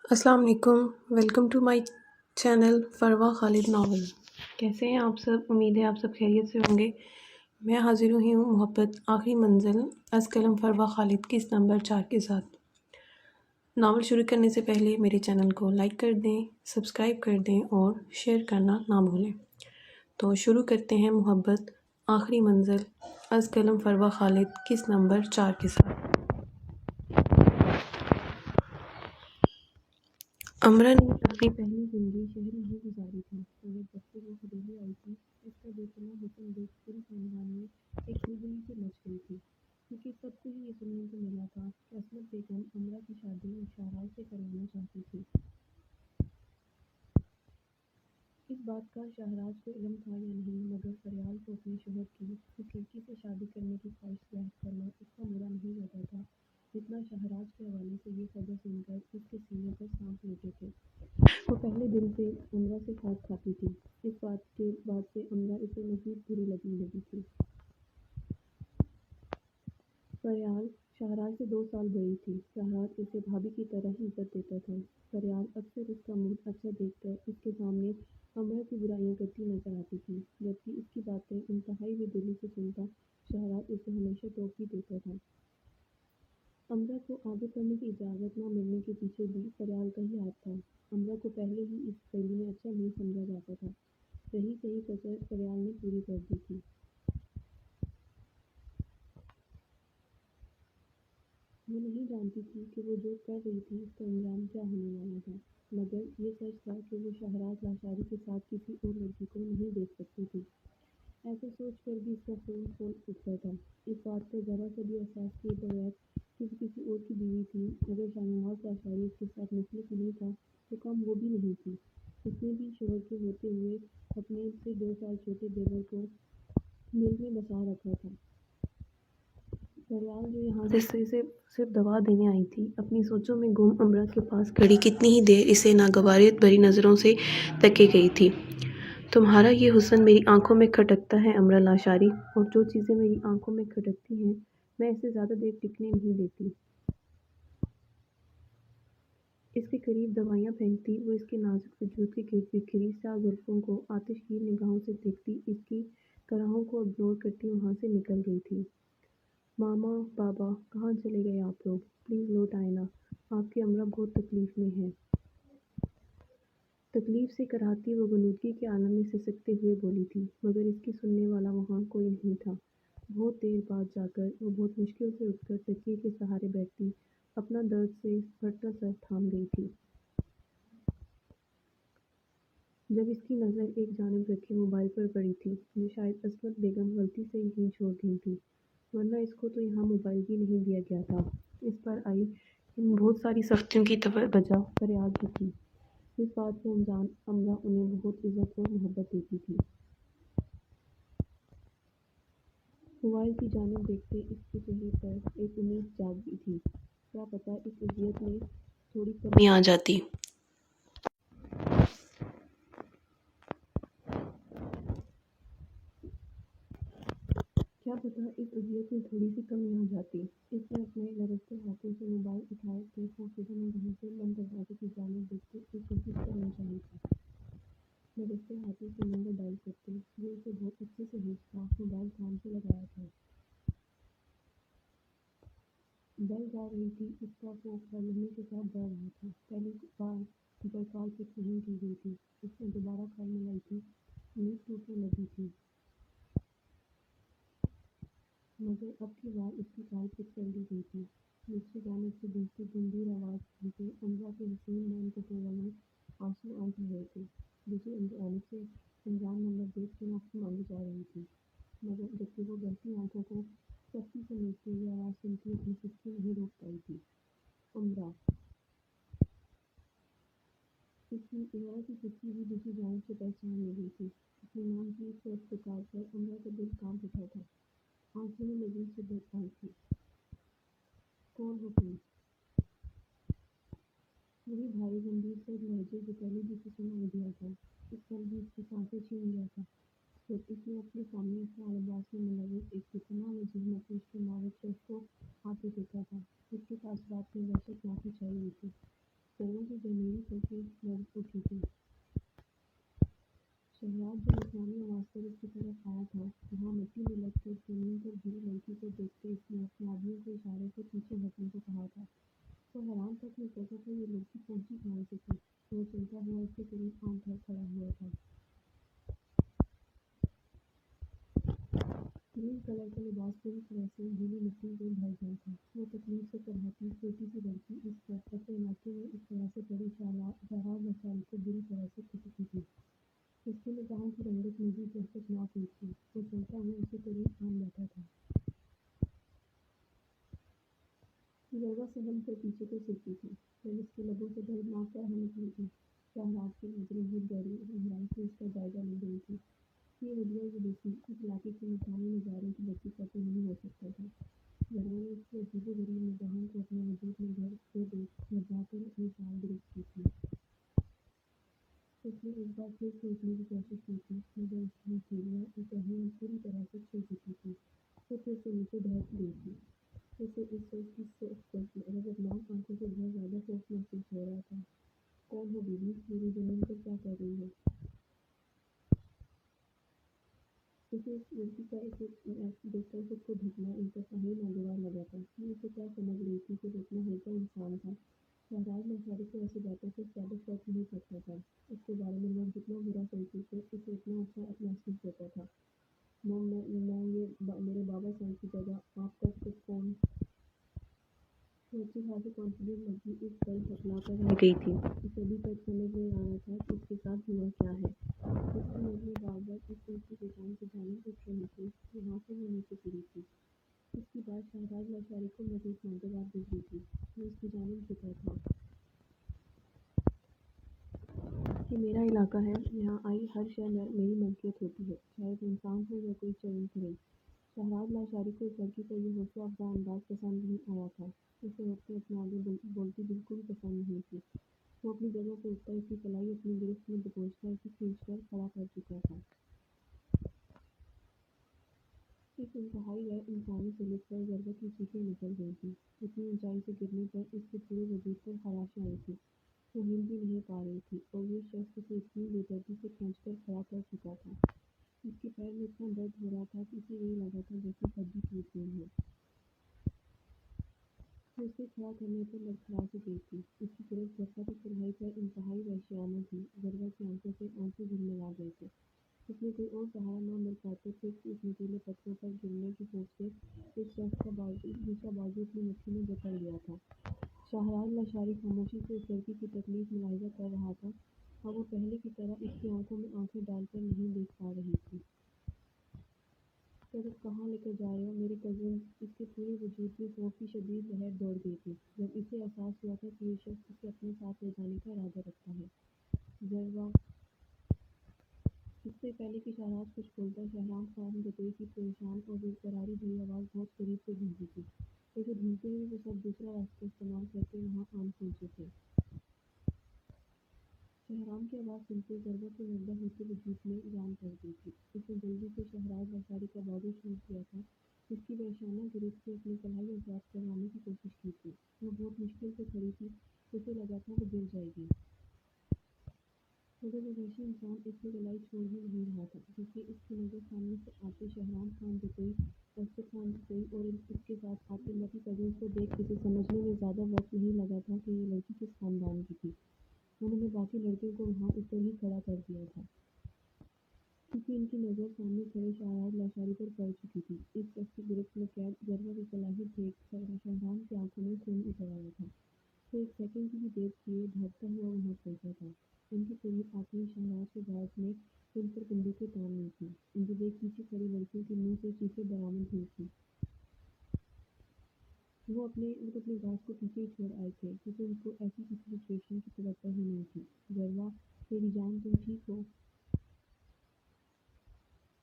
السلام علیکم، welcome to my channel Farwa Khalid novel. کیسے ہیں آپ سب؟ امید ہے آپ سب خیریت سے ہوں گے۔ میں حاضر ہوئی ہوں محبت آخری منزل از قلم فروا خالد کی نمبر 4 کے ساتھ۔ ناول شروع کرنے سے پہلے میرے چینل کو لائک کر دیں، سبسکرائب کر دیں اور شیئر کرنا نہ بھولیں۔ تو شروع کرتے ہیں محبت آخری منزل از قلم فروا خالد کی نمبر 4 کے ساتھ۔ امرا نے اپنی پہلی زندگی شہر میں ہی گزاری تھی، مگر جب سے وہ حویلی آئی تھی اس کا بے پناہ حسن دیکھ پورے خاندان میں ایک کھلبلی سی مچ گئی تھی، کیونکہ سب کو ہی یہ سننے کو ملا تھا کہ عصمت بیگم امرا کی شادی شہرام سے کروانا چاہتی تھی۔ اس بات کا شہراز کو علم تھا یا نہیں، مگر فریال کو اپنے شوہر کی اس لڑکی سے شادی کرنے کی خواہش ظاہر کرنا اس کا برا نہیں لگا تھا، جتنا شہراز کے حوالے سے یہ خبر سن کر اس کے سینے پر سانپ لیتے تھے۔ وہ پہلے دن سے امرا سے کھات کھاتی تھی۔ اس بات کے بعد سے امرا اسے مزید بری لگنے لگی تھی۔ فریال شہراز سے 2 سال بڑی تھی۔ شہراز اسے بھابھی کی طرح ہی عزت دیتا تھا۔ فریال اکثر اس کا موڈ اچھا دیکھ کر اس کے سامنے امرا کی برائیاں کرتی نظر آتی تھی، جبکہ اس کی باتیں انتہائی بے دلی سے سنتا شہراز اسے ہمیشہ ٹوک دیتا تھا۔ امرا کو آگے پڑھنے کی اجازت نہ ملنے کے پیچھے بھی فریال کا ہی ہاتھ تھا۔ امرا کو پہلے ہی اس پہلو میں اچھا نہیں سمجھا جاتا تھا۔ صحیح کسر فریال نے پوری کر دی تھی۔ وہ نہیں جانتی تھی کہ وہ جو کر رہی تھی اس کا انجام کیا ہونے والا تھا، مگر یہ سچ تھا کہ وہ شہراز لاشاری کے ساتھ کسی اور لڑکی کو نہیں دیکھ سکتی تھی۔ ایسا سوچ کر بھی اس کا خون کھول اٹھتا تھا، اس بات کا ذرا سا بھی احساس کیے بغیر کہ وہ کسی اور کی بیوی تھی۔ اگر شاہنواز لاشاری اس کے ساتھ مخلص نہیں تھا تو کم وہ بھی نہیں تھی۔ اس نے بھی شوہر کے ہوتے ہوئے اپنے سے 2 سال چھوٹے دیور کو دل میں بسا رکھا تھا۔ فریال جو یہاں سے صرف دوا دینے آئی تھی، اپنی سوچوں میں گم امرا کے پاس کھڑی کتنی ہی دیر اسے ناگواریت بھری نظروں سے تکے گئی تھی۔ تمہارا یہ حسن میری آنکھوں میں کھٹکتا ہے امرا لاشاری، اور جو چیزیں میری آنکھوں میں کھٹکتی ہیں میں اسے زیادہ دیر ٹکنے نہیں دیتی۔ اس کے قریب دوائیاں پھینکتی وہ اس کے نازک وجود کے گرد بکھری سیاہ زلفوں کو آتش گیر نگاہوں سے دیکھتی، اس کی کراہوں کو اگنور کرتی وہاں سے نکل گئی تھی۔ ماما، بابا، کہاں چلے گئے آپ لوگ؟ پلیز لوٹ آئے نا، آپ کی امرا بہت تکلیف میں ہے۔ تکلیف سے کراہتی وہ غنودگی کے عالم میں سسکتے ہوئے بولی تھی، مگر اس کی سننے والا وہاں کوئی نہیں تھا۔ بہت دیر بعد جا کر وہ بہت مشکل سے اٹھ کر تکیے کے سہارے بیٹھتی، اپنا درد سے پھٹتا سر تھام گئی تھی۔ جب اس کی نظر ایک جانب رکھے موبائل پر پڑی تھی، جو شاید عصمت بیگم غلطی سے ہی چھوڑ گئی تھی، ورنہ اس کو تو یہاں موبائل بھی نہیں دیا گیا تھا۔ اس پر آئی ان بہت ساری سختیوں کی وجہ فریال ہی تھی۔ اس بات سے انجان امرا انہیں بہت عزت اور محبت دیتی تھی۔ موبائل کی جانب دیکھتے اس کے چہرے پر ایک امید جاگ گئی تھی، کیا پتہ اس اذیت میں تھوڑی کمی آ جاتی۔ تھوڑی سی کمی آ جاتی۔ اس نے اپنے لرزتے ہاتھوں سے موبائل اٹھائے کہ خوفزدہ نگاہوں سے بند دروازے کی جانب دیکھتے ایک کوشش کرنا چاہی تھی۔ لرزتے ہاتھوں سے نمبر ڈائل کرتے، جو اسے بہت اچھے سے ہوش تھا، موبائل کان سے لگایا تھا۔ بیل جا رہی تھی، اس کا خوف ہر لمحے کے ساتھ بڑھ رہا تھا۔ پہلی بار پر کال پک نہیں کی گئی تھی، اس نے دوبارہ کال ملائی تھی، امید ٹوٹنے لگی تھی، مگر اب کی بار اس کی کال پک کر لی گئی تھی۔ دوسری جانب سے گونجتی گمبھیر آواز سن کے امرا کے حسین نرم کٹوروں میں آنسو آ رہے تھے۔ دوسری جانب سے انجان نمبر دیکھ کے معافی مانگی جا رہی تھی، مگر جبکہ وہ بہتی آنکھوں کو سختی سے میچتے ہوئے آواز سنتی اپنی سستی نہیں روک پائی تھی۔ امرا! اس کی امرا کی سستی بھی دوسری جانب سے پہچان لی گئی تھی۔ اپنے نام کی صرف پکار کر امرا کا دل کانپ اٹھا تھا، آنکھوں میں مزید شدت آئی تھی۔ کون ہو تم؟ وہی بھاری گمبھیر سا لہجے جو پہلے بھی اسے سنائی دیا تھا، اس پل بھی اس کی سانسیں چھین گیا تھا، جب اس نے اپنے سامنے افعال لباس میں ملوث ایک بےپناہ وجیح نفیس کے مارد شخص کو ہاتھوں دیکھا تھا۔ اس کے تاثرات میں وحشت ناکی چھائی ہوئی تھی۔ ضرور کی جمیری پھر لڑ اٹھی تھی۔ شہراب جب اسلامی آواز پر اس کی طرف آیا تھا، وہاں مٹی میں لگ کر زمین پر گری لڑکی کو دیکھتے اس نے اپنے آدمیوں کو اشارے سے پیچھے ہٹنے کو کہا تھا۔ وہ حیران تھا کہ اس جگہ پر یہ لڑکی پہنچی کہاں سے تھی۔ وہ چلتا ہوا اس کے قریب آن کر کھڑا ہوا تھا۔ گرین کلر کا لباس پوری طرح سے گیلی مٹی سے بھر گیا تھا۔ وہ تکلیف سے کرہتی چھوٹی سی لڑکی اس پرفتہ علاقے میں اس طرح سے پڑی شہراب لاشاری کو بری طرح سے کھٹکی تھی۔ اس کی نگاہوں کی رنگت مزید وحشتناک ہوئی تھی۔ وہ چلتا ہوا اس کے قریب آن بیٹھا تھا۔ ضربہ سہم کر پیچھے کو سرکی تھی جب اس کے لبوں سے دردناک طرح نکلی تھی۔ شہراب کی نظریں بہت گہرائی سے اس کا جائزہ لے رہی تھی۔ یہ ودیع جلوسی اس علاقے کے انسانی نظاروں کی لڑکی کا تو نہیں ہو سکتا تھا۔ ضربہ نے اس کی عجیب و غریب نگاہوں کو اپنے وجود میں گھر کر اپنی سانس درست کی تھی۔ اس نے ایک بار پھر سوچنے کی کوشش کی تھی، مگر اس کی ہتھیلیاں اور ٹہنیاں پوری طرح سے چھو چکی تھی۔ وہ پھر سے نیچے دھڑک گئی تھی۔ اسے اس شخص کی غضبناک آنکھوں سے بہت زیادہ خوف محسوس ہو رہا تھا۔ کون ہو بیوی؟ میری زمین پر کیا کر رہی ہو؟ اسے اس لڑکی کا ایسے دیکھ کر خود کو دھکنا انتہائی ناگوار لگا تھا۔ یہ اسے کیا سمجھ رہی تھی کہ وہ اتنا ہلکا انسان تھا؟ شہراب لاشاری کو ایسی باتوں سے زیادہ فرق نہیں پڑتا تھا۔ اس کے بارے میں لوگ جتنا برا سوچتے تھے، اسے اتنا اچھا محسوس ہوتا تھا۔ میرے بابا صاحب کی جگہ آپ کا خود کون؟ وہ اچھی خاصی کانفیڈنٹ لڑکی اس پل ہکلا کر رہ گئی تھی۔ اسے ابھی تک سمجھ نہیں آ رہا تھا کہ اس کے ساتھ ہوا کیا ہے۔ اس کی نظریں بار بار اس لڑکی کی جانب کی جانب اٹھ رہی تھی، جہاں سے وہ نیچے گری تھی۔ اس کی بات شہراب لاشاری کو مزید ناگوار گزری تھی۔ وہ اس کی جانب جھکا تھا۔ یہ میرا علاقہ ہے، یہاں آئی ہر شے میری ملکیت ہوتی ہے، چاہے وہ انسان ہو یا کوئی چرند۔ شہراب لاشاری کو اس لڑکی کا یہ حوصلہ افزا انداز پسند نہیں آیا تھا۔ اسے عورتیں اپنے آگے بولتی بالکل پسند نہیں تھی۔ وہ اپنی جگہ سے اٹھتا اس کی کلائی اپنی گرفت میں دبوچتا اسے کھینچ کر کھڑا کر چکا تھا۔ اس انتہائی غیر انسانی سلوک پر ضربہ کی چیخیں نکل گئی تھیں۔ اتنی اونچائی سے گرنے پر اس کے پورے وجود پر خراشیں آئی تھیں۔ وہ ہل بھی نہیں پا رہی تھی اور یہ شخص اسے اتنی بے دردی سے کھینچ کر کھڑا کر چکا تھا۔ اس کے پیر میں اتنا درد ہو رہا تھا کہ اسے یہی لگا تھا جیسے ہڈی ٹوٹ گئی ہو۔ وہ اسے کھڑا کرنے پر لڑکھڑا سی گئی تھی۔ اس کی گرفت ضربہ کی کلائی پر انتہائی وحشیانہ تھی۔ ضربہ کی آنکھوں سے آنسو گرنے آ گئے تھے۔ اس نے کوئی اور سہارا نہ مل پاتے پھر اس نوکیلے پتھروں پر گرنے کی سوچ سے اس شخص کا دوسرا بازو اپنی مٹھی میں جکڑ لیا تھا۔ شہراب لاشاری خاموشی سے اس لڑکی کی تکلیف ملاحظہ کر رہا تھا اور وہ پہلے کی طرح اس کی آنکھوں میں آنکھیں ڈال کر نہیں دیکھ پا رہی تھی۔ طرف کہاں لے کر جا رہے ہو میرے کزنز؟ اس کے پورے وجود میں خوف کی شدید لہر دوڑ گئی تھی جب اسے احساس ہوا تھا کہ یہ شخص اسے اپنے ساتھ لے جانے کا ارادہ رکھتا ہے۔ ضربہ اس سے پہلے کہ شہراب کچھ بولتا، شہرام خان جتوئی کی پریشان اور بے قراری بھری آواز بہت قریب سے گونجی تھی۔ اسے ڈھونڈتے ہوئے وہ سب دوسرا راستہ استعمال کرتے وہاں آن پہنچے تھے۔ شہرام کی آواز سنتے ضربہ کے مردہ ہوتے وجود میں جان پڑ گئی تھی۔ اس نے جلدی سے شہراب لاشاری کا بازو چھوڑ دیا تھا۔ اس کی وحشیانہ گرفت سے اپنی کلائی آزاد کروانے کی کوشش کی تھی۔ وہ بہت مشکل سے کھڑی تھی، اسے لگا تھا وہ گر جائے گی۔ مگر وہ وحشی انسان اس کی کلائی چھوڑ ہی نہیں رہا تھا، کیونکہ اس کی نظر سامنے سے آتے شہرام خان جتوئی، افسر خان جتوئی اور اس کے ساتھ آتے باقی کزنز کو دیکھ اسے سمجھنے میں زیادہ وقت نہیں لگا تھا کہ یہ لڑکی کس خاندان کی تھی۔ انہوں نے باقی لڑکیوں کو وہاں اتر ہی کھڑا کر دیا تھا، کیونکہ ان کی نظر سامنے کھڑے شہراب لاشاری پر پڑ چکی تھی۔ اس شخص کی گرفت میں قید ضربہ کی کلائی دیکھ شہرام کی آنکھوں میں خون اتر آیا تھا۔ وہ ایک سیکنڈ کی بھی دیر کیے بھاگتا ہوا وہاں پہنچا تھا۔ ان کے قریب آتے ہی شہراب کے باز نے ان پر بندوقیں تان لی تھیں۔ انہیں دیکھ پیچھے کھڑی لڑکیوں کے منہ سے چیخیں برآمد ہوئی تھیں۔ وہ اپنے باز کو پیچھے ہی چھوڑ آئے تھے، کیونکہ ان کو ایسی کسی سچویشن کی توقع ہی نہیں تھی۔ ضربہ میری جان تم ٹھیک ہو؟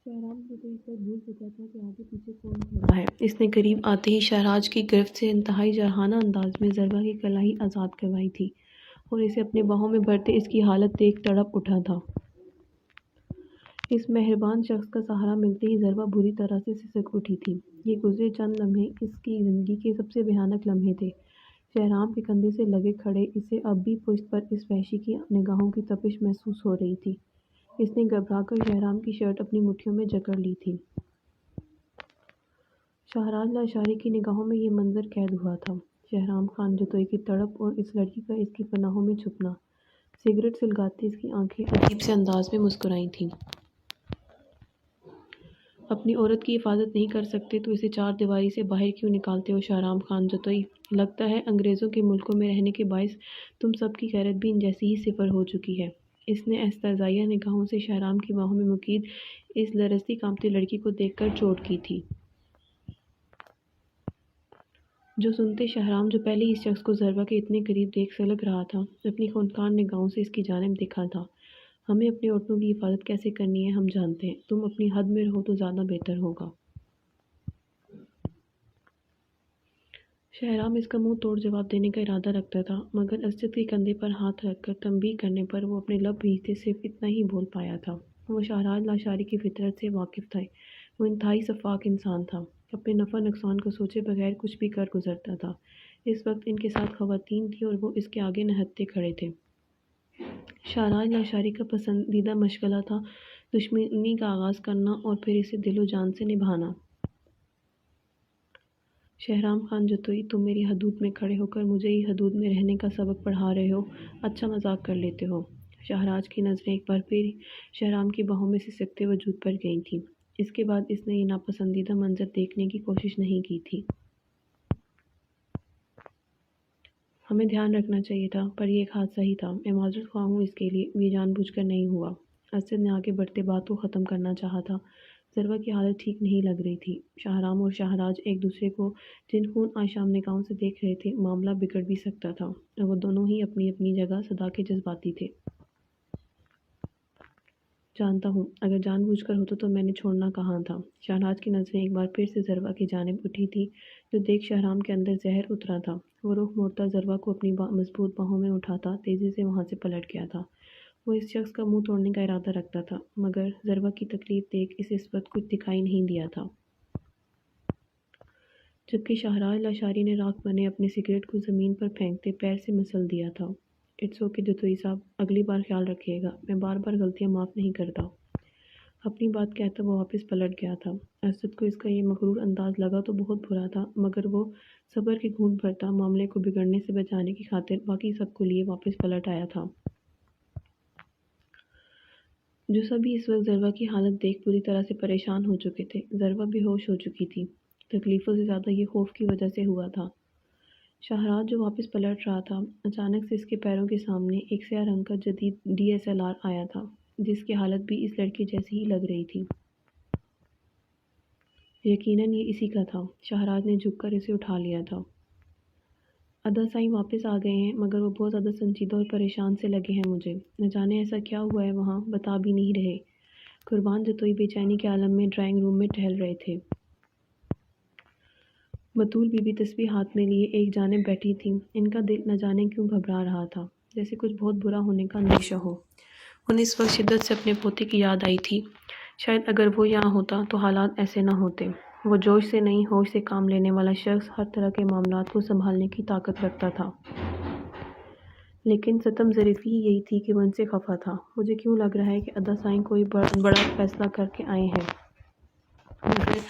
شہرام جتوئی پر بھول چکا تھا کہ آگے پیچھے کون کھڑا ہے۔ اس نے قریب آتے ہی شہراب کی گرفت سے انتہائی جارحانہ انداز میں ضربہ کی کلائی آزاد کروائی تھی اور اسے اپنے باہوں میں بھرتے اس کی حالت دیکھ تڑپ اٹھا تھا۔ اس مہربان شخص کا سہارا ملتے ہی ضربہ بری طرح سے سسک اٹھی تھی۔ یہ گزرے چند لمحے اس کی زندگی کے سب سے بھیانک لمحے تھے۔ شہرام کے کندھے سے لگے کھڑے اسے اب بھی پشت پر اس وحشی کی نگاہوں کی تپش محسوس ہو رہی تھی۔ اس نے گھبرا کر شہرام کی شرٹ اپنی مٹھیوں میں جکڑ لی تھی۔ شہراز لاشاری کی نگاہوں میں یہ منظر قید ہوا تھا۔ شہرام خان جتوئی کی تڑپ اور اس لڑکی کا اس کی پناہوں میں چھپنا۔ سگریٹ سلگاتے اس کی آنکھیں عجیب سے انداز میں مسکرائی تھیں۔ اپنی عورت کی حفاظت نہیں کر سکتے تو اسے چار دیواری سے باہر کیوں نکالتے ہو شہرام خان جتوئی؟ لگتا ہے انگریزوں کے ملکوں میں رہنے کے باعث تم سب کی غیرت بھی ان جیسی ہی صفر ہو چکی ہے۔ اس نے استہزائیہ نگاہوں سے شہرام کی باہوں میں مقید اس لرزتی کانپتی لڑکی کو دیکھ کر چوٹ کی تھی۔ جو سنتے شہرام جو پہلے اس شخص کو ضربہ کے اتنے قریب دیکھ سلگ رہا تھا اپنی خونخوار نگاہوں سے اس کی جانب دیکھا تھا۔ ہمیں اپنی عورتوں کی حفاظت کیسے کرنی ہے ہم جانتے ہیں، تم اپنی حد میں رہو تو زیادہ بہتر ہوگا۔ شہرام اس کا منہ توڑ جواب دینے کا ارادہ رکھتا تھا مگر اسجد کے کندھے پر ہاتھ رکھ کر تنبیہ کرنے پر وہ اپنے لب بھیجتے صرف اتنا ہی بول پایا تھا۔ وہ شہراز لاشاری کی فطرت سے واقف تھا۔ وہ انتہائی شفاق انسان تھا، اپنے نفع نقصان کو سوچے بغیر کچھ بھی کر گزرتا تھا۔ اس وقت ان کے ساتھ خواتین تھیں اور وہ اس کے آگے نہتے کھڑے تھے۔ شہراز لاشاری کا پسندیدہ مشغلہ تھا دشمنی کا آغاز کرنا اور پھر اسے دل و جان سے نبھانا۔ شہرام خان جتوئی، تم میری حدود میں کھڑے ہو کر مجھے ہی حدود میں رہنے کا سبق پڑھا رہے ہو، اچھا مذاق کر لیتے ہو۔ شہراز کی نظریں ایک بار پھر شہرام کی باہوں میں سسکتے وجود پر گئی تھیں۔ اس کے بعد اس نے یہ ناپسندیدہ منظر دیکھنے کی کوشش نہیں کی تھی۔ ہمیں دھیان رکھنا چاہیے تھا، پر یہ ایک حادثہ ہی تھا۔ میں معذرت خواہ ہوں اس کے لیے، یہ جان بوجھ کر نہیں ہوا۔ اسد نے آگے بڑھتے بات کو ختم کرنا چاہا تھا۔ ضربہ کی حالت ٹھیک نہیں لگ رہی تھی۔ شہرام اور شہراز ایک دوسرے کو جن خون آشام نگاہوں سے دیکھ رہے تھے معاملہ بگڑ بھی سکتا تھا اور وہ دونوں ہی اپنی اپنی جگہ صدا کے جذباتی تھے۔ جانتا ہوں، اگر جان بوجھ کر ہوتا تو میں نے چھوڑنا کہاں تھا۔ شہراز کی نظریں ایک بار پھر سے ضربہ کی جانب اٹھی تھی جو دیکھ شہرام کے اندر زہر اترا تھا۔ وہ رخ موڑتا ضربہ کو اپنی مضبوط باہوں میں اٹھاتا تیزی سے وہاں سے پلٹ گیا تھا۔ وہ اس شخص کا منہ توڑنے کا ارادہ رکھتا تھا مگر ضربہ کی تکلیف دیکھ اسے اس وقت کچھ دکھائی نہیں دیا تھا۔ جبکہ شہراز لاشاری نے راکھ بنے اپنے سگریٹ کو زمین پر پھینکتے پیر سے مسل دیا تھا۔ اٹس اوکے جتوئی صاحب، اگلی بار خیال رکھیے گا، میں بار بار غلطیاں معاف نہیں کرتا۔ اپنی بات کہتا وہ واپس پلٹ گیا تھا۔ اسد کو اس کا یہ مغرور انداز لگا تو بہت برا تھا مگر وہ صبر کے گھونٹ بھرتا معاملے کو بگڑنے سے بچانے کی خاطر باقی سب کو لیے واپس پلٹ آیا تھا۔ جو سبھی اس وقت ضربہ کی حالت دیکھ پوری طرح سے پریشان ہو چکے تھے۔ ضربہ بے ہوش ہو چکی تھی۔ تکلیفوں سے زیادہ یہ خوف کی وجہ سے ہوا تھا۔ شہراز جو واپس پلٹ رہا تھا اچانک سے اس کے پیروں کے سامنے ایک سیاہ رنگ کا جدید DSLR آیا تھا جس کی حالت بھی اس لڑکی جیسی ہی لگ رہی تھی۔ یقیناً یہ اسی کا تھا۔ شہراز نے جھک کر اسے اٹھا لیا تھا۔ ادا سائیں واپس آ گئے ہیں مگر وہ بہت زیادہ سنجیدہ اور پریشان سے لگے ہیں مجھے۔ نہ جانے ایسا کیا ہوا ہے وہاں، بتا بھی نہیں رہے۔ قربان جتوئی بے چینی کے عالم میں ڈرائنگ روم میں ٹہل رہے تھے۔ بطول بی بی تسبیح ہاتھ میں لیے ایک جانب بیٹھی تھیں۔ ان کا دل نہ جانے کیوں گھبرا رہا تھا، جیسے کچھ بہت برا ہونے کا اندیشہ ہو۔ انہیں اس وقت شدت سے اپنے پوتے کی یاد آئی تھی۔ شاید اگر وہ یہاں ہوتا تو حالات ایسے نہ ہوتے۔ وہ جوش سے نہیں ہوش سے کام لینے والا شخص ہر طرح کے معاملات کو سنبھالنے کی طاقت رکھتا تھا۔ لیکن ستم ظریفی ہی یہی تھی کہ وہ ان سے خفا تھا۔ مجھے کیوں لگ رہا ہے کہ ادا سائیں کوئی بڑا فیصلہ کر کے آئے ہیں مگر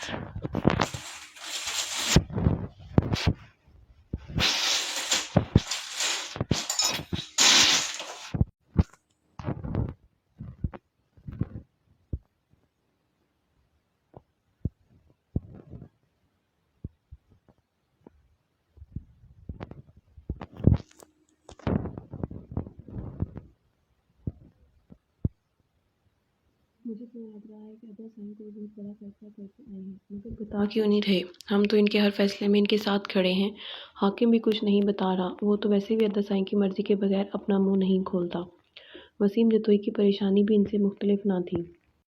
مجھے کیوں لگ رہا ہے کہ ادا سائیں کوئی بہت بڑا فیصلہ کر کے آئے ہیں مگر بتا کیوں نہیں رہے؟ ہم تو ان کے ہر فیصلے میں ان کے ساتھ کھڑے ہیں۔ حاکم بھی کچھ نہیں بتا رہا، وہ تو ویسے بھی ادا سائیں کی مرضی کے بغیر اپنا منہ نہیں کھولتا۔ وسیم جتوئی کی پریشانی بھی ان سے مختلف نہ تھی۔